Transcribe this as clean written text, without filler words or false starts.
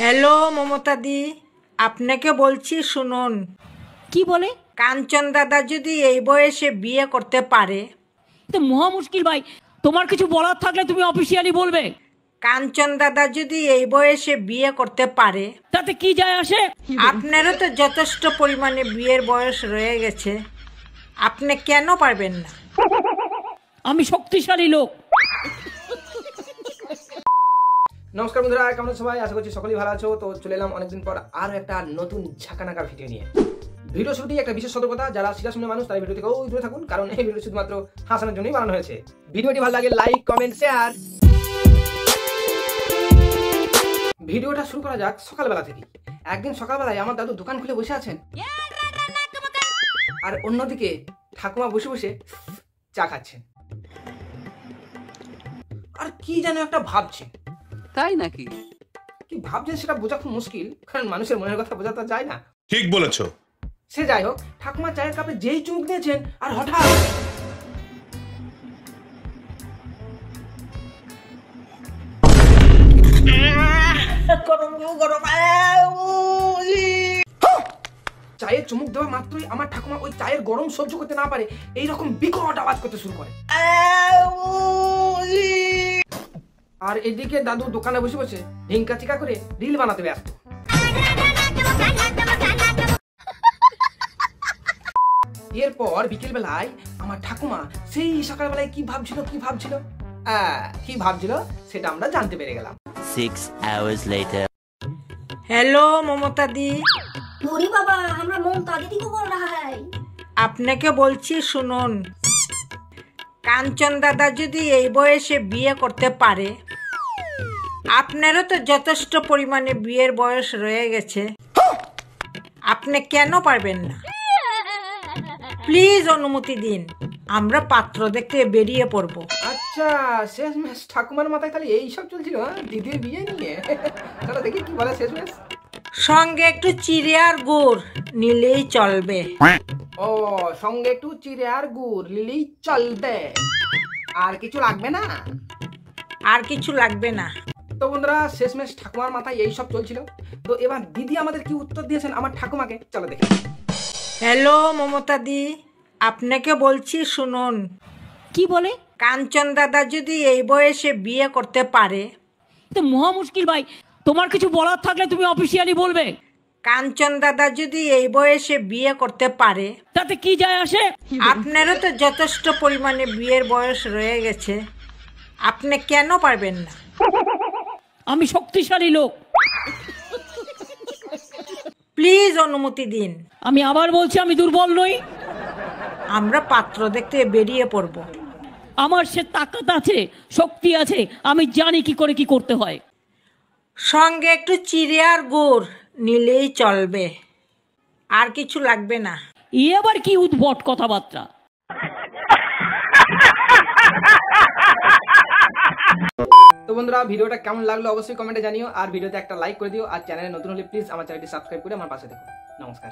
Hello Mamata দি, আপনাকে বলছি শুনুন। কি বলে? কাঞ্চন দাদা যদি এই বয়সে বিয়ে করতে পারে। তো মহা মুশকিল ভাই, তোমার কিছু বলার থাকলে তুমি অফিসিয়ালি বলবে। কাঞ্চন দাদা যদি এই বয়সে বিয়ে করতে পারে, তাতে কি যায় আসে? আপনারও তো যথেষ্ট পরিমাণে বিয়ের বয়স রয়ে গেছে, আপনি কেন পারবেন না? আমি শক্তিশালী লোক। নমস্কার বন্ধুরা, কেমন আছো সবাই? আশা করছি সকলেই ভালো আছো। তো চলে এলাম অনেকদিন পর আরো একটা নতুন ঝাঁকানাকা ভিডিও নিয়ে। ভিডিও শুরুতেই একটা বিশেষ সতর্কতা, যারা সিরিয়াস মনের মানুষ তারা ভিডিও থেকে দূরে থাকুন, কারণ এই ভিডিও শুধুমাত্র হাসানোর জন্যই বানানো হয়েছে। ভিডিওটি ভালো লাগে লাইক, কমেন্ট, শেয়ার। ভিডিওটা শুরু করা যাক সকালবেলা থেকে। একদিন সকালবেলায় আমার দাদু দোকান খুলে বসে আছেন, আর অন্যদিকে ঠাকুমা বসে বসে চা খাচ্ছেন, আর কি যেন একটা ভাবছেন। তাই নাকি? কি ভাবছেন সেটা বোঝা খুব মুশকিল, কারণ মানুষের মনের কথা বোঝা তো যায় না। ঠিক বলেছো। সে যাই হোক, ঠাকুমা চায়ের কাপে যেই চুমুক দিয়েছেন, আর হঠাৎ চায়ের চুমুক দেওয়া মাত্রই আমার ঠাকুমা ওই চায়ের গরম সহ্য করতে না পারে এইরকম বিকট আওয়াজ করতে শুরু করে। আর এদিকে দাদু দোকানে বসে বসে ঢিঙ্কা চিকা করে রিল বানাতে ব্যস্ত। এরপর বিকেল বেলায় আমার ঠাকুমা সেই সকালবেলায় কি ভাবছিল সেটা আমরা জানতে পেরে গেলাম। 6 hours later. হ্যালো মমতা দি, मोरी बाबा हमरा ममता दीदी को बोल रहा है। আপনাকে বলছি শুনুন। কাঞ্চন দাদা যদি এই বয়সে বিয়ে করতে পারে, আপনারও তো যথেষ্ট পরিমাণে বিয়ের বয়স রয়ে গেছে, আপনি কেন পারবেন না? প্লিজ অনুমতি দিন, আমরা পাত্র দেখতে বেরিয়ে পড়ব। আচ্ছা, শেষমেশ ঠাকুমার মাথায় তাহলে এইসব চলছিল, দিদির বিয়ে নিয়ে। চলো দেখি কি বলে শেষমেশ। সঙ্গে একটু চিড়ে আর গুড় নিলেই চলবে। ও, সঙ্গে একটু চিড়ে আর গুড় নিলেই চলবে, আর কিছু লাগবে না? আর কিছু লাগবে না। তো বন্ধুরা, শেষমেশ ঠাকুমার মাথায় এইসব চলছিল। তো এবার দিদি আমাদের কি উত্তর দিয়েছেন আমার ঠাকুমাকে, চলো দেখি। হ্যালো মমতা দি, আপনাকে বলছি শুনুন। কি বলে? কাঞ্চন দাদা যদি এই বয়সে বিয়ে করতে পারে। তো মহা মুশকিল ভাই, তোমার কিছু বলার থাকলে তুমি অফিসিয়ালি বলবে। কাঞ্চন দাদা যদি এই বয়সে বিয়ে করতে পারে, তাতে কি যায় আসে? আপনারও তো যথেষ্ট পরিমাণে বিয়ের বয়স রয়ে গেছে, আপনি কেন পারবেন না? আমি শক্তিশালী লোক। প্লিজ অনুমতি দিন, আমি আবার বলছি, আমি দুর্বল নই। আমরা পাত্র দেখতে বেরিয়ে পড়ব। আমার সে তাকাত আছে, শক্তি আছে, আমি জানি কি করে কি করতে হয়। সঙ্গে একটু চিড়ে আর গুড় নিলেই চলবে, আর কিছু লাগবে না। আবার কি উদ্ভট কথাবার্তা। তো বন্ধুরা, ভিডিওটা কেমন লাগলো অবশ্যই কমেন্টে জানিও, আর ভিডিওতে একটা লাইক করে দিও, আর চ্যানেলে নতুন হলে প্লিজ আমার চ্যানেলটি সাবস্ক্রাইব করে আমার পাশে দেখো। নমস্কার।